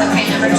Okay, number 2.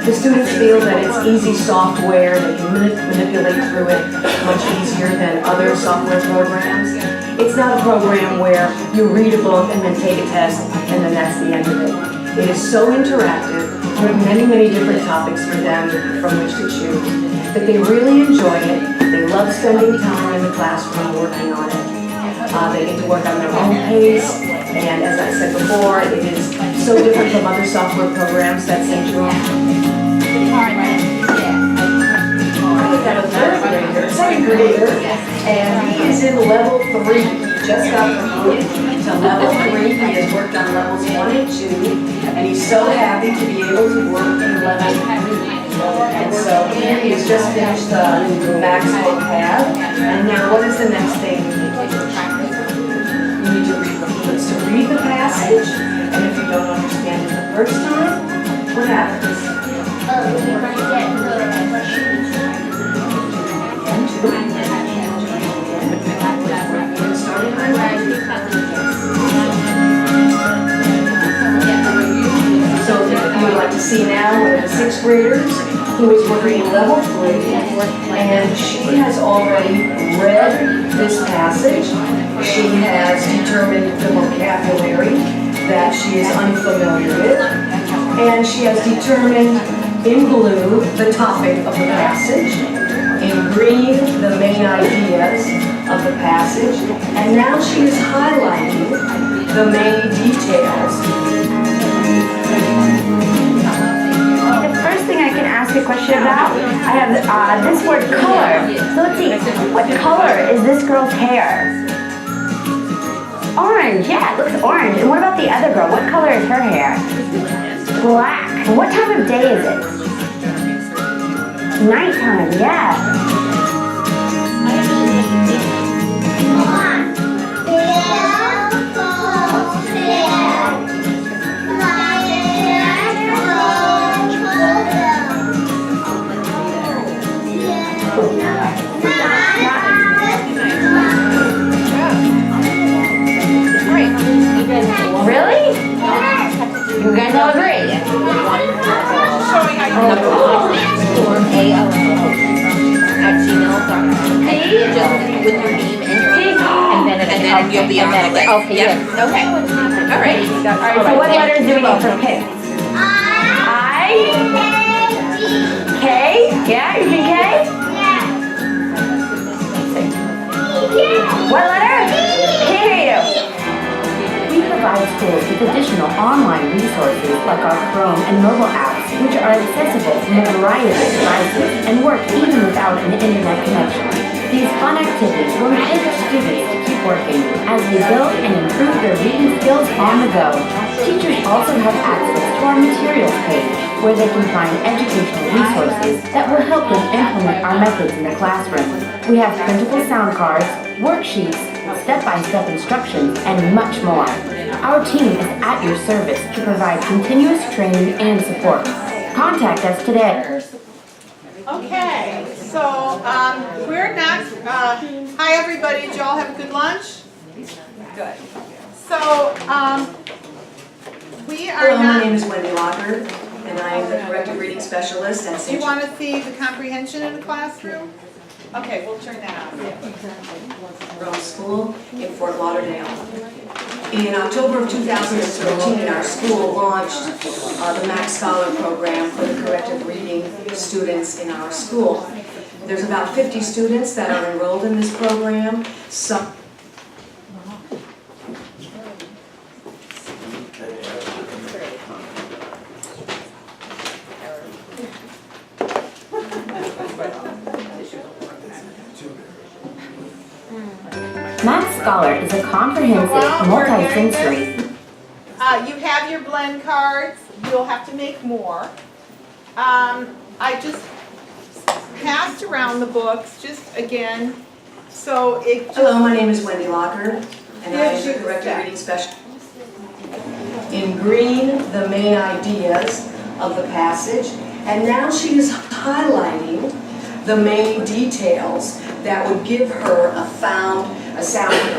The students feel that it's easy software, they can manipulate through it much easier than other software programs. It's not a program where you read a book and then take a test and then that's the end of it. It is so interactive, with many, many different topics for them from which to choose, that they really enjoy it. They love spending time in the classroom working on it. They get to work on their own pace, and as I said before, it is so different from other software programs that Central. I got a second grader, and he is in level 3. He just got promoted to level 3. He has worked on levels 1 and 2, and he's so happy to be able to work in level 3. And so he has just finished the Maxwell Path, and now what is the next thing? You need to read the passage, and if you don't understand it the first time, what happens? You're going to get the questions. So you would like to see now one of the 6th graders who is working in level 3, and she has already read this passage. She has determined the vocabulary that she is unfamiliar with, and she has determined in blue the topic of the passage, in green the main ideas of the passage, and now she is highlighting the main details. The first thing I can ask a question about, I have this word color. So let's see, what color is this girl's hair? Orange, yeah, it looks orange. And what about the other girl? What color is her hair? Black. And what time of day is it? Nighttime, yeah. Really? You guys all agree? Showing how you form AOL@gmail.com. Just with your name and then you'll be on the list. Okay, Yeah. yes. Okay. All right. Alright, so what letters do we need for pick? I? K? Yeah, you think K? What letter? Can't hear you. We provide schools with additional online resources like our Chrome and mobile apps, which are accessible from a variety of devices and work even without an internet connection. These fun activities will encourage students to keep working as they build and improve their reading skills on the go. Teachers also have access to our materials page, where they can find educational resources that will help them implement our methods in the classroom. We have printable sound cards, worksheets, step-by-step instructions, and much more. Our team is at your service to provide continuous training and support. Contact us today. Okay, so we're next. Hi everybody, did you all have a good lunch? Good. So we are Hello, my not. name is Wendy Locker, and I am the corrective reading specialist at Do you St. want to see the comprehension in the classroom? Okay, we'll turn that on. Rome School in Fort Lauderdale. In October of 2013, our school launched the Max Scholar program for the corrective reading students in our school. There's about 50 students that are enrolled in this program. Some Max Scholar is a comprehensive, multi-sensory. You have your blend cards. You'll have to make more. I just passed around the books, just again, so it just... Hello, my name is Wendy Locker, and I Yes, am you the corrected can. reading specialist. In green, the main ideas of the passage, and now she is highlighting the main details that would give her a sound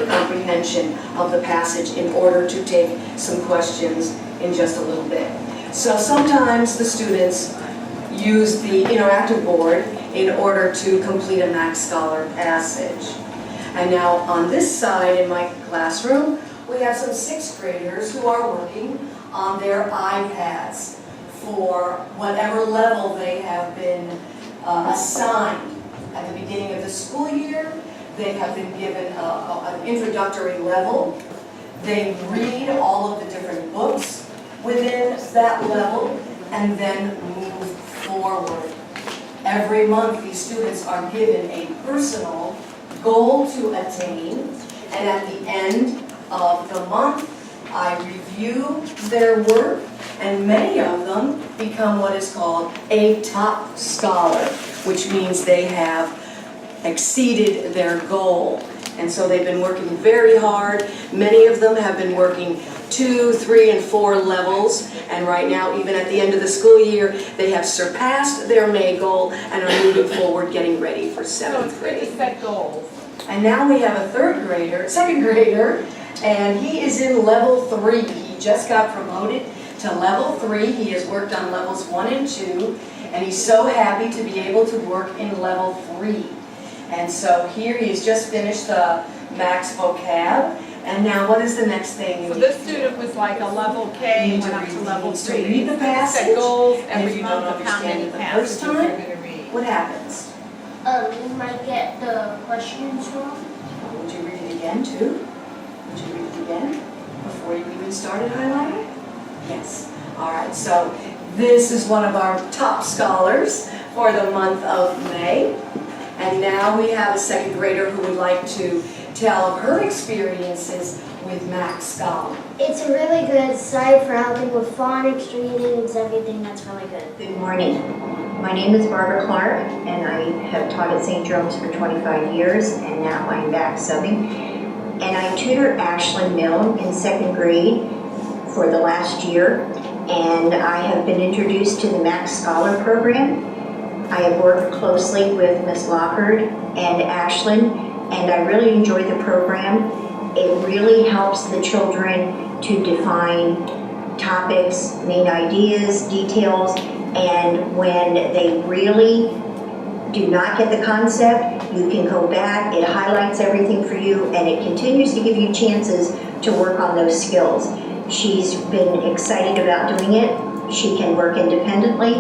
comprehension of the passage in order to take some questions in just a little bit. So sometimes the students use the interactive board in order to complete a Max Scholar passage. And now on this side in my classroom, we have some 6th graders who are working on their iPads for whatever level they have been assigned. At the beginning of the school year, they have been given an introductory level. They read all of the different books within that level and then move forward. Every month, these students are given a personal goal to attain, and at the end of the month, I review their work, and many of them become what is called a top scholar, which means they have exceeded their goal. And so they've been working very hard. Many of them have been working 2, 3, and 4 levels, and right now, even at the end of the school year, they have surpassed their May goal and are moving forward, getting ready for 7th grade. to set goals. And now we have a 2nd grader, and he is in level 3. He just got promoted to level 3. He has worked on levels 1 and 2, and he's so happy to be able to work in level 3. And so here he's just finished the Max vocab, and now what is the next thing you So need this to do? student was like a level You K, need went to up read- to he level needs to 3. read the passage, Set goals and if every you don't month of how understand many it the passages first you're time, going to read. What happens? You might get the questions wrong. Would you read it again too? Would you read it again before you even started highlighting? Yes. All right, so this is one of our top scholars for the month of May. And now we have a 2nd grader who would like to tell of her experiences with Max Scholar. It's a really good site for helping with phonics, readings, everything. That's really good. Good morning. My name is Barbara Clark, and I have taught at St. Jerome's for 25 years, and now I'm back subbing. And I tutor Ashlyn Milne in 2nd grade for the last year, and I have been introduced to the Max Scholar program. I have worked closely with Ms. Lockard and Ashlyn, and I really enjoy the program. It really helps the children to define topics, main ideas, details, and when they really do not get the concept, you can go back, it highlights everything for you, and it continues to give you chances to work on those skills. She's been excited about doing it. She can work independently,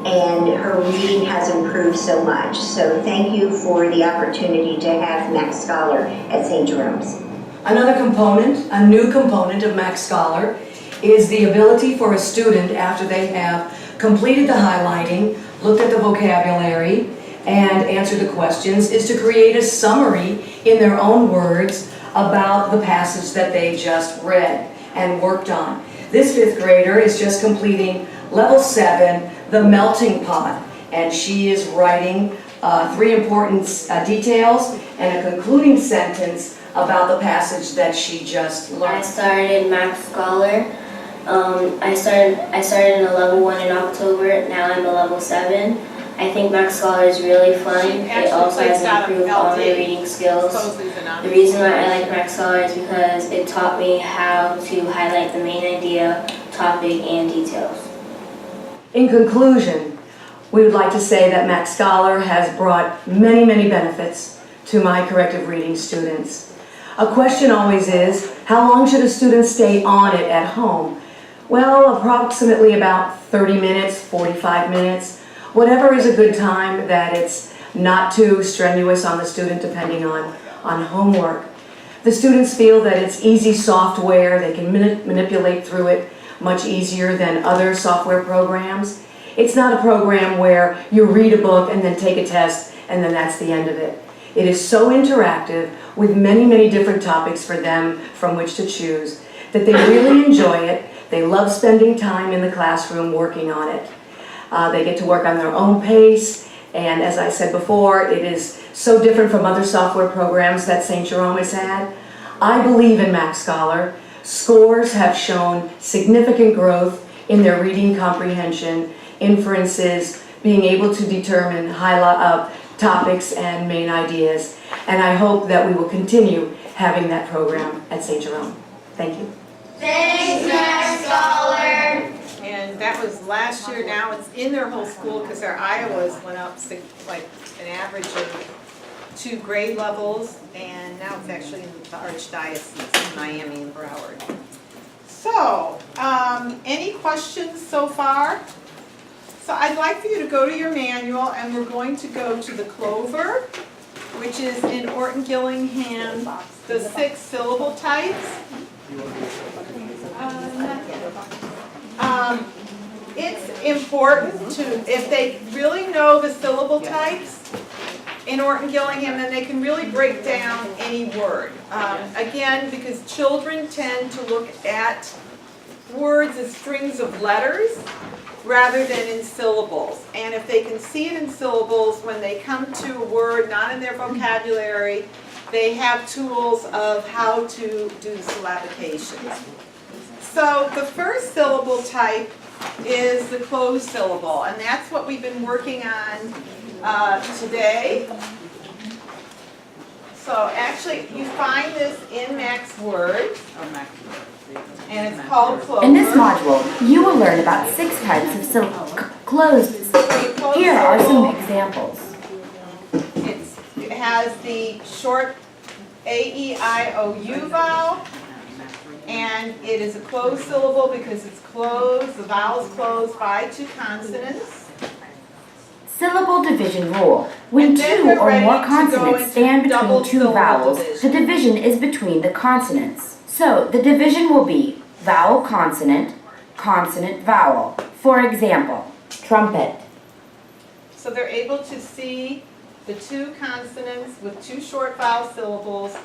and her reading has improved so much. So thank you for the opportunity to have Max Scholar at St. Jerome's. Another component, a new component of Max Scholar, is the ability for a student, after they have completed the highlighting, looked at the vocabulary, and answered the questions, is to create a summary in their own words about the passage that they just read and worked on. This 5th grader is just completing level 7, the melting pot, and she is writing 3 important details and a concluding sentence about the passage that she just I learned. started Max Scholar. I started in a level 1 in October. Now I'm a level 7. I think Max Scholar is really fun. It also has improved all my reading skills. The reason why I like Max Scholar is because it taught me how to highlight the main idea, topic, and details. In conclusion, we would like to say that Max Scholar has brought many, many benefits to my corrective reading students. A question always is, how long should a student stay on it at home? Well, approximately about 30 minutes, 45 minutes, whatever is a good time that it's not too strenuous on the student depending on homework. The students feel that it's easy software, they can manipulate through it much easier than other software programs. It's not a program where you read a book and then take a test and then that's the end of it. It is so interactive with many, many different topics for them from which to choose that they really enjoy it. They love spending time in the classroom working on it. They get to work on their own pace, and as I said before, it is so different from other software programs that St. Jerome has had. I believe in Max Scholar. Scores have shown significant growth in their reading comprehension, inferences, being able to determine topics and main ideas. And I hope that we will continue having that program at St. Jerome. Thank you. Thanks, Max Scholar. And that was last year. Now it's in their whole school because their Iowas went up like an average of 2 grade levels, and now it's actually in the Archdiocese in Miami and Broward. So, any questions so far? So I'd like for you to go to your manual, and we're going to go to the Clover, which is in Orton Gillingham, the 6 syllable types. It's important to, if they really know the syllable types in Orton Gillingham, then they can really break down any word. Again, because children tend to look at words as strings of letters rather than in syllables. And if they can see it in syllables, when they come to a word not in their vocabulary, they have tools of how to do the syllabications. So the first syllable type is the closed syllable, and that's what we've been working on today. So actually, you find this in Max Words, and it's called Clover. In this module, you will learn about 6 types of closed. Here are some examples. It has the short A-E-I-O-U vowel, and it is a closed syllable because it's closed, the vowel is closed by 2 consonants. Syllable division rule. When And then 2 we're or ready more to go consonants into stand double between 2 syllable vowels, division. the division is between the consonants. So the division will be vowel consonant, consonant vowel. For example, trumpet. So they're able to see the 2 consonants with 2 short vowel syllables,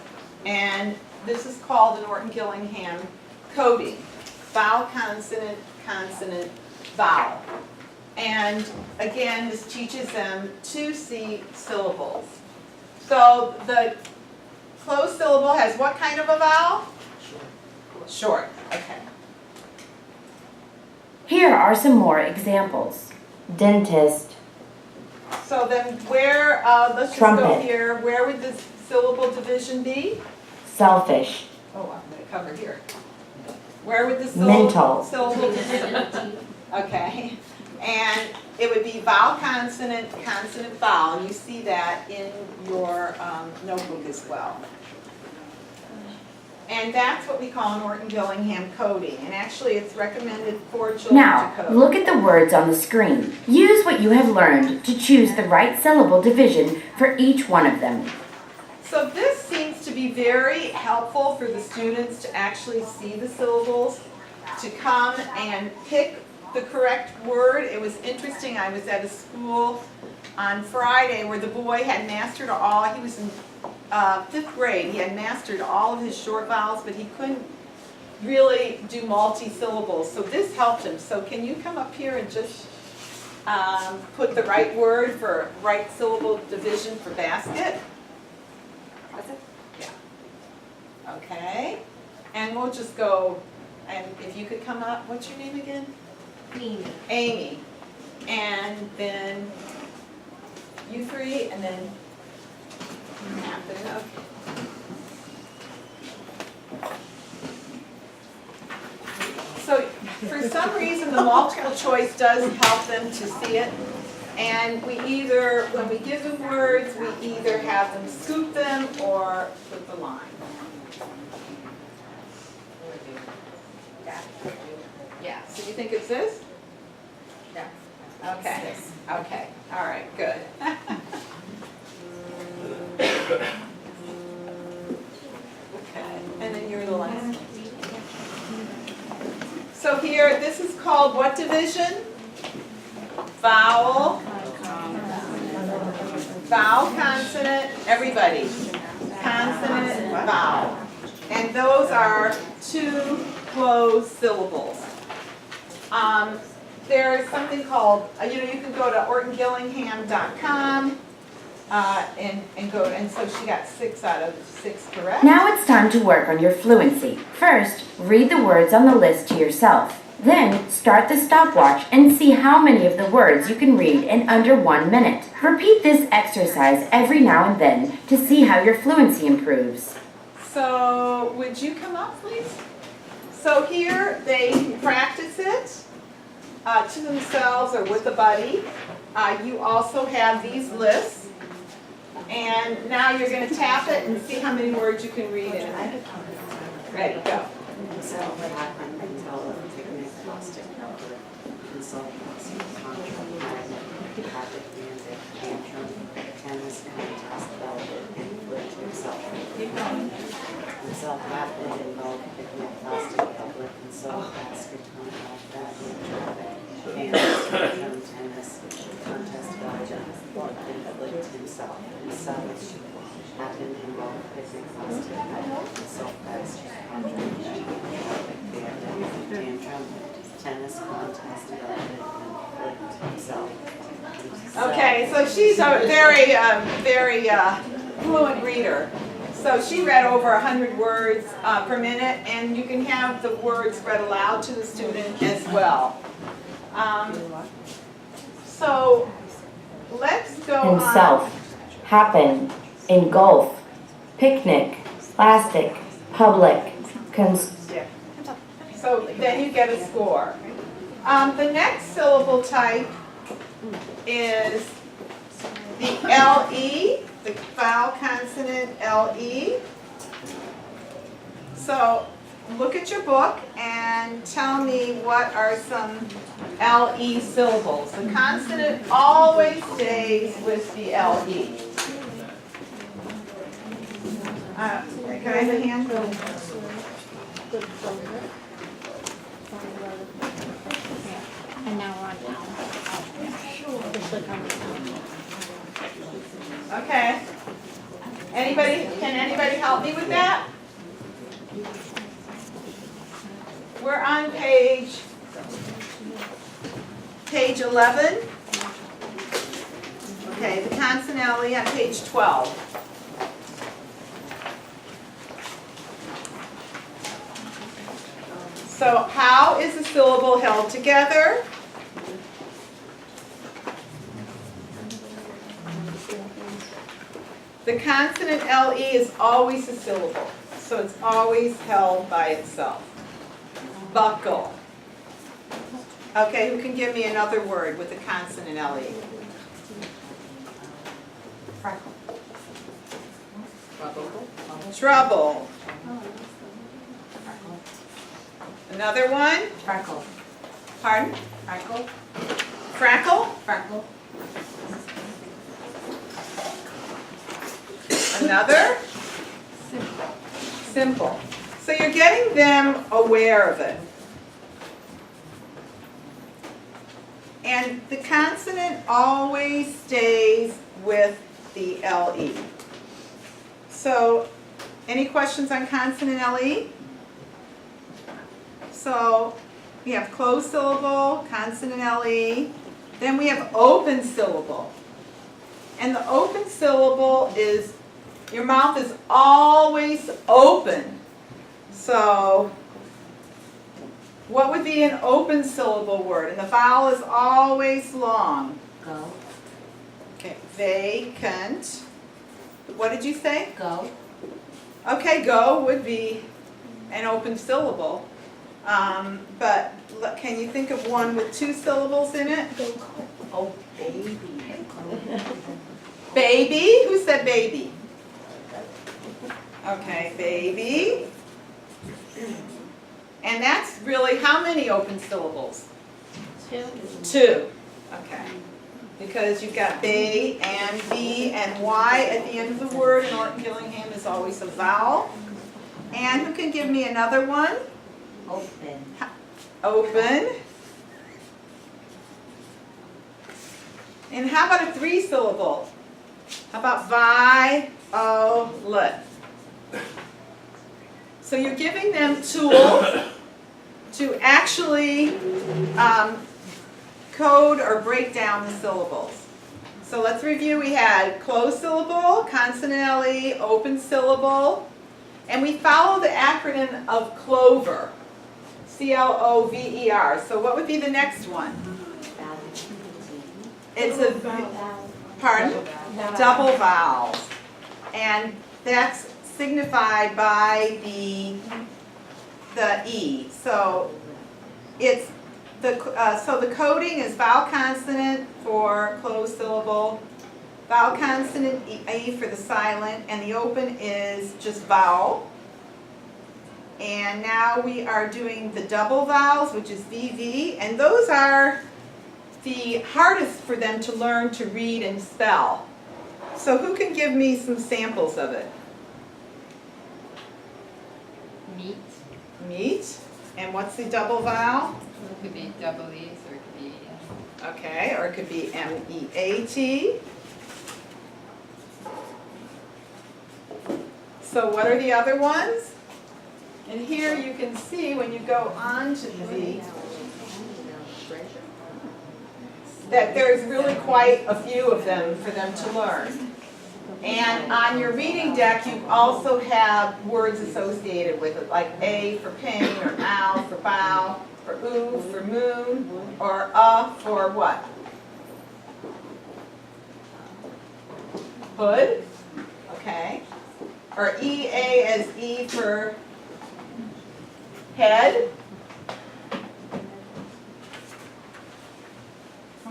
and this is called in Orton Gillingham coding. Vowel, consonant, consonant, vowel. And again, this teaches them to see syllables. So the closed syllable has what kind of a vowel? Short. Okay. Here are some more examples. Dentist, So then where, let's just go Trumpet. here, where would this syllable division be? selfish, Oh, I'm going to cover here. Where would the Mental. syllable division? Okay. And it would be vowel, consonant, consonant, vowel. You see that in your notebook as well. And that's what we call an Orton Gillingham coding. And actually, it's recommended for children Now, to code. look at the words on the screen. Use what you have learned to choose the right syllable division for each one of them. So this seems to be very helpful for the students to actually see the syllables, to come and pick the correct word. It was interesting, I was at a school on Friday where the boy had mastered all, he was in 5th grade, he had mastered all of his short vowels, but he couldn't really do multi-syllables. So this helped him. So can you come up here and just put the right word for right syllable division for basket? That's it? Yeah. Okay. And we'll just go, and if you could come up, what's your name again? Amy. Amy. And then you 3, and then Catherine. Okay. So for some reason, the multiple choice does help them to see it. And we either, when we give them words, we either have them scoop them or put the line. Yeah, so you think it's this? Yeah. Okay, okay, all right, good. Okay, and then you're the last one. So here, this is called what division? Vowel, vowel, consonant, everybody. Consonant, vowel. And those are 2 closed syllables. There's something called, you can go to ortongillingham.com and go, and so she got 6 out of 6 correct. Now it's time to work on your fluency. First, read the words on the list to yourself. Then, start the stopwatch and see how many of the words you can read in under 1 minute. Repeat this exercise every now and then to see how your fluency improves. So, would you come up, please? So here, they practice it to themselves or with a buddy. You also have these lists. And now you're going to tap it and see how many words you can read in a minute. Ready, go. Keep going. Okay, so she's a very fluent reader. So she read over 100 words per minute, and you can have the words read aloud to the student as well. So let's go on. Himself, happen, engulf, picnic, plastic, public, So then you get a score. The next syllable type is the LE, the vowel consonant LE. So look at your book and tell me what are some LE syllables. The consonant always stays with the LE. Can I have a hand? And now we're on vowel. Okay. Can anybody help me with that? We're on page 11. Okay, the consonant LE on page 12. So how is the syllable held together? The consonant LE is always a syllable, so it's always held by itself. Buckle. Okay, who can give me another word with the consonant LE? Trouble. Another one? Freckle. Pardon? Freckle. Crackle? Freckle. Another? Simple. So you're getting them aware of it. And the consonant always stays with the LE. So, any questions on consonant LE? So, we have closed syllable, consonant LE. Then we have open syllable. And the open syllable is, your mouth is always open. So, what would be an open syllable word? And the vowel is always long. Go. Okay, vacant. What did you say? Go. Okay, go would be an open syllable. But can you think of one with 2 syllables in it? Oh, baby. Baby? Who said baby? Okay, baby. And that's really how many open syllables? 2. Okay. Because you've got bay and b and y at the end of the word, and Orton Gillingham is always a vowel. And who can give me another one? Open. Open. And how about a 3 syllable? How about violet? So you're giving them tools to actually code or break down the syllables. So let's review. We had closed syllable, consonant-LE, open syllable, and we follow the acronym of CLOVER, C-L-O-V-E-R. So what would be the next one? It's a, pardon? Double vowels. And that's signified by the E. So it's so the coding is vowel consonant for closed syllable, vowel consonant E for the silent, and the open is just vowel. And now we are doing the double vowels, which is VV, and those are the hardest for them to learn to read and spell. So who can give me some samples of it? Meat. Meat. And what's the double vowel? It could be double E's or it could be Okay, or it could be M-E-A-T. So what are the other ones? And here you can see when you go on to the that there's really quite a few of them for them to learn. And on your reading deck, you also have words associated with it, like A for pain, or ow for bow, or oo for moon, or for what? Hood, okay. Or E-A as E for head.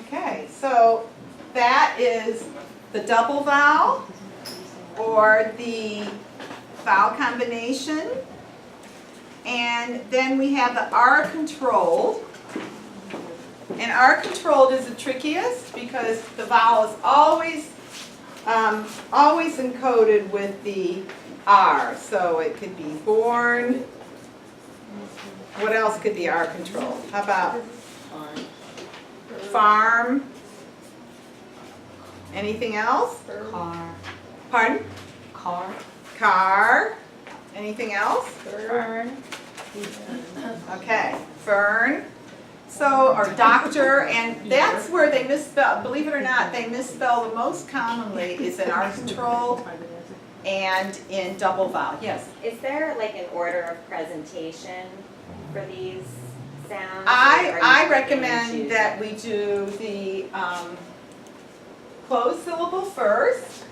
Okay, so that is the double vowel or the vowel combination. And then we have the R controlled. And R controlled is the trickiest because the vowel is always encoded with the R. So it could be born. What else could be R controlled? How about farm? Anything else? car. Pardon? Car. Car. Anything else? Fern. Okay, fern. So, or doctor, and that's where they misspell, believe it or not, they misspell the most commonly is in R control and in double vowel. Yes? Is there like an order of presentation for these sounds? I recommend that we do the closed syllable first,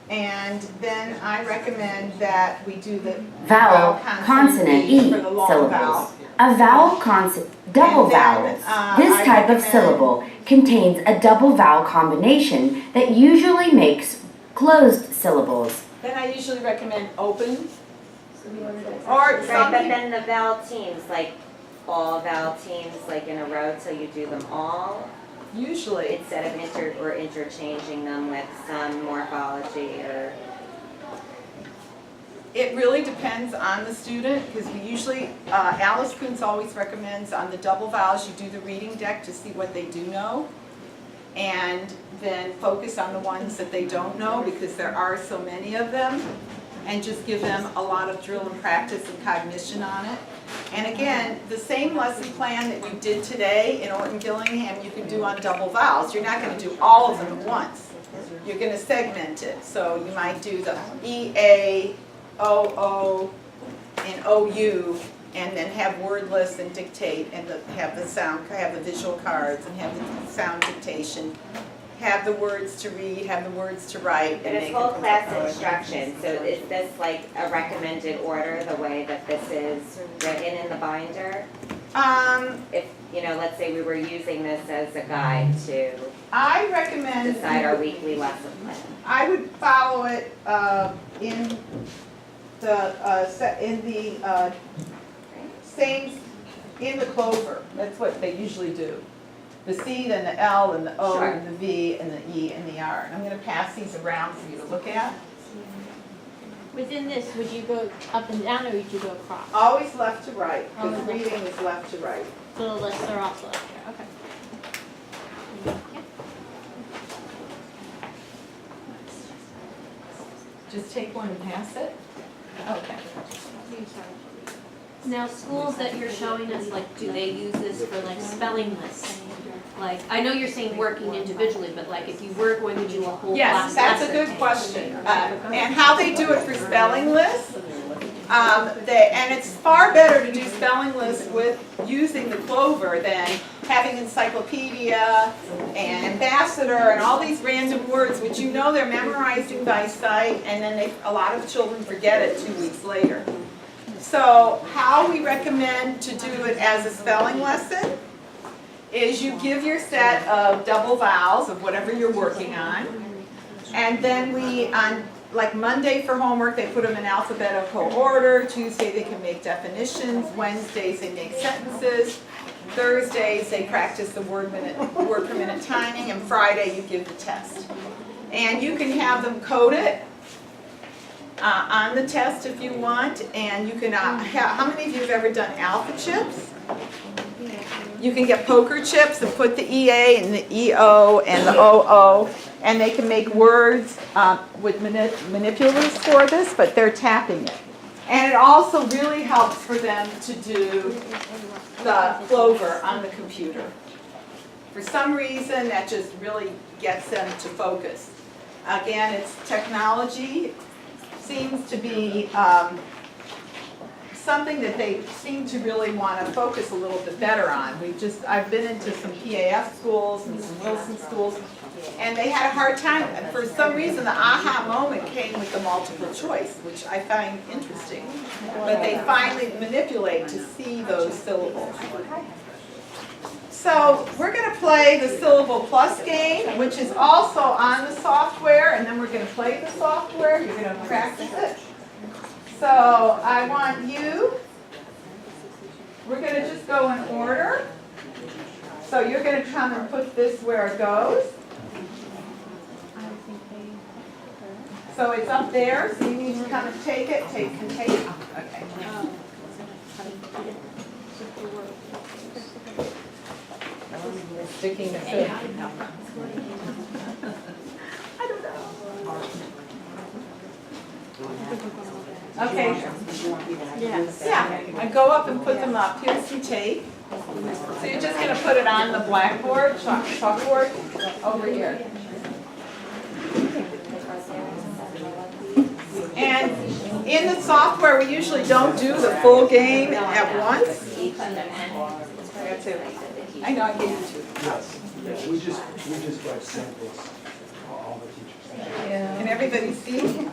and then I recommend that we do the Vowel, consonant, E for the long syllables. vowel. A vowel consonant, double And then, vowels. This I type of recommend- syllable contains a double vowel combination that usually makes closed syllables. Then I usually recommend open, or Right, some but people, then the vowel teams, like all vowel teams, like in a row, so you do them all usually. instead of interchanging them with some morphology or. It really depends on the student, because we usually, Alice Kuntz always recommends on the double vowels, you do the reading deck to see what they do know, and then focus on the ones that they don't know, because there are so many of them, and just give them a lot of drill and practice and cognition on it. And again, the same lesson plan that you did today in Orton Gillingham, you can do on double vowels. You're not going to do all of them at once. You're going to segment it. So you might do the E-A, O-O, and O-U, and then have word lists and dictate, and have the visual cards, and have the sound dictation, have the words to read, have the words to write. And it's whole class instruction, so is this like a recommended order, the way that this is written in the binder? If, you know, let's say we were using this as a guide to I recommend decide our weekly lesson plan. I would follow it in the same in the clover. That's what they usually do. The C, then the L, and the O, Sure. and the V, and the E, and the R. And I'm going to pass these around for you to look at. Within this, would you go up and down or would you go across? Always left to right, because Always left. reading is left to right. So the lists are also up here, okay. Just take one and pass it? Okay. Now, schools that you're showing us, like, do they use this for like spelling lists? Like, I know you're saying working individually, but like if you were going to do a whole Yes, class that's a lesson. good question. And how they do it for spelling lists, and it's far better to do spelling lists with using the Clover than having encyclopedia and ambassador and all these random words, which you know they're memorizing by sight, and then a lot of children forget it 2 weeks later. So how we recommend to do it as a spelling lesson is you give your set of double vowels of whatever you're working on, and then on like Monday for homework, they put them in alphabetical order. Tuesday they can make definitions. Wednesdays they make sentences. Thursdays they practice the word per minute timing, and Friday you give the test. And you can have them code it on the test if you want, and you can, how many of you have ever done alpha chips? You can get poker chips and put the EA and the EO and the OO, and they can make words with manipulatives for this, but they're tapping it. And it also really helps for them to do the Clover on the computer. For some reason, that just really gets them to focus. Again, it's technology. Seems to be something that they seem to really want to focus a little bit better on. I've been into some PAF schools and some Wilson schools, and they had a hard time. And for some reason, the aha moment came with the multiple choice, which I find interesting. But they finally manipulate to see those syllables. So we're going to play the Syllable Plus game, which is also on the software, and then we're going to play the software. You're going to practice it. So I want you, we're going to just go in order. So you're going to come and put this where it goes. So it's up there, so you need to come and take it. Take it. Okay. Sticking the foot. I don't know. Okay. Yeah, and go up and put them up. Here's some tape. So you're just going to put it on the blackboard, chalkboard, over here. And in the software, we usually don't do the full game at once. I know I gave you two. Yes, we just write samples for all the teachers. Can everybody see?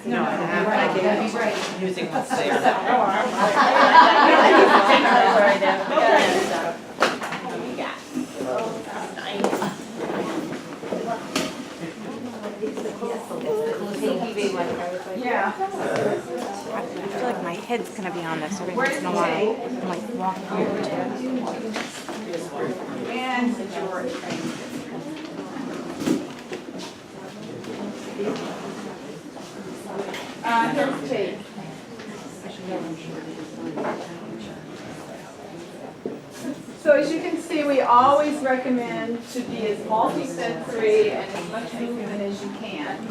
No, Using what's there. Yeah. I feel like my head's gonna be on this every once in a while. I'm like walking over to it. And here's tape. So as you can see, we always recommend to be as multi-sensory and as much movement as you can.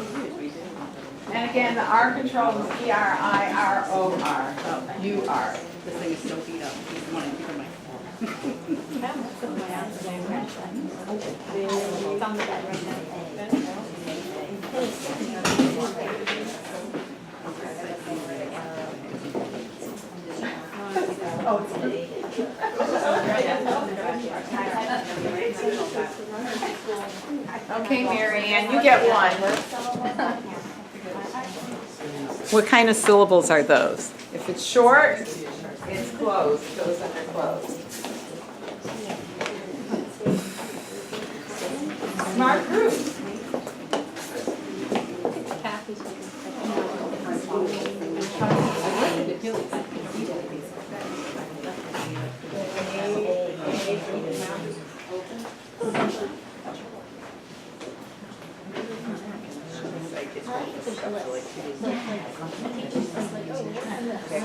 And again, the R control is E-R-I-R-O-R, U-R. This thing is so beat up. He's wanting to come Okay, Mary Ann, you get one. What kind of syllables are those? If it's short, it's closed, it goes under closed. Smart group.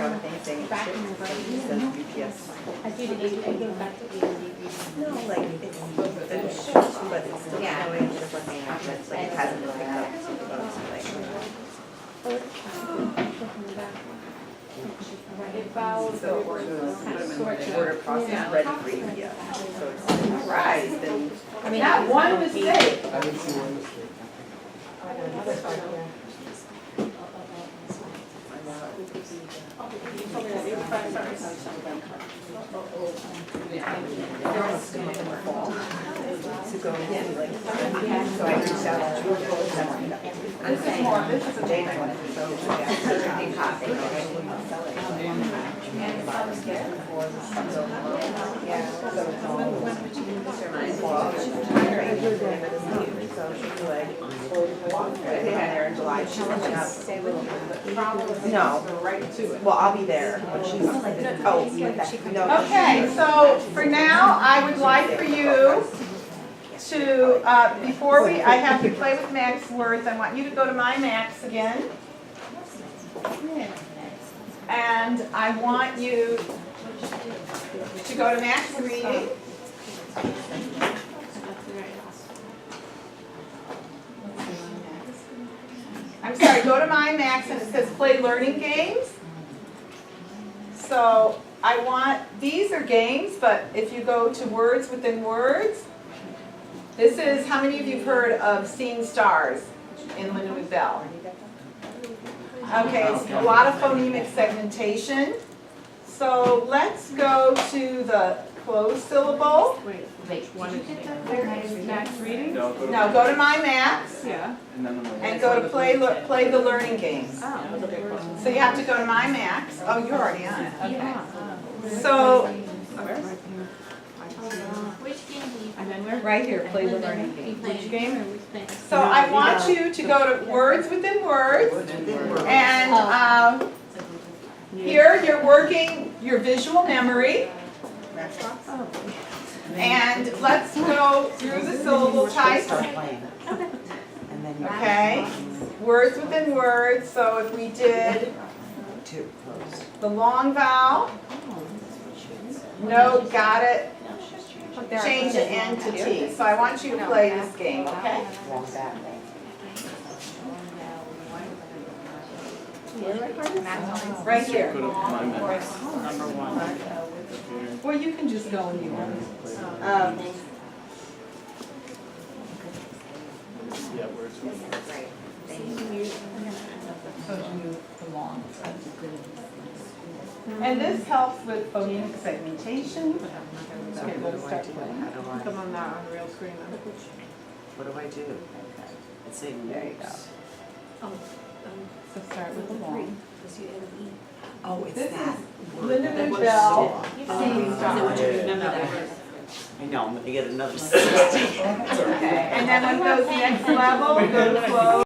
got a thing saying it's it says UPS. I do the eight, I go back to eight. No, like, it's, but it's still showing, just looking at it, like it hasn't been picked up. So order process ready for UPS. So it's surprised and. I mean, not one mistake. I didn't see one mistake. To go in, like, so I reached out to This is more, this is a Jane, big I one. wanted to go, so they copy, yeah, so it's all. So she's like, I think I'm there in July, she's looking up. No, Right to it. well, I'll be there when she's, no. Okay, so for now, I would like for you to, before I have you play with Max Words, I want you to go to My Max again. And I want you to go to Max Reading. I'm sorry, go to My Max and it says Play Learning Games. So I want, these are games, but if you go to Words Within Words, this is, how many of you have heard of Seeing Stars in Linda Bell? Okay, it's a lot of phonemic segmentation. So let's go to the closed syllable. Wait, Max reading? No, go to My Max Yeah. and go to play the learning games. So you have to go to My Max. Oh, you're already on it. Okay. So Which game do you? And then we're right here, play the learning game. Which game? So I want you to go to Words Within Words, and here you're working your visual memory. And let's go through the syllable types. Okay, Words Within Words, so if we did the long vowel, no, got it, change the N to T. So I want you to play this game, okay? Right here. Well, you can just go when you want. Yeah, words with Right. And this helps with phonemic segmentation. Okay, let's start playing. Come on now, on the real screen. What do I do? It's saying There you go. So start with the long. Oh, it's This that. is Linda Bell. I know, I'm gonna get another. Okay, and then when it goes next level, go to close.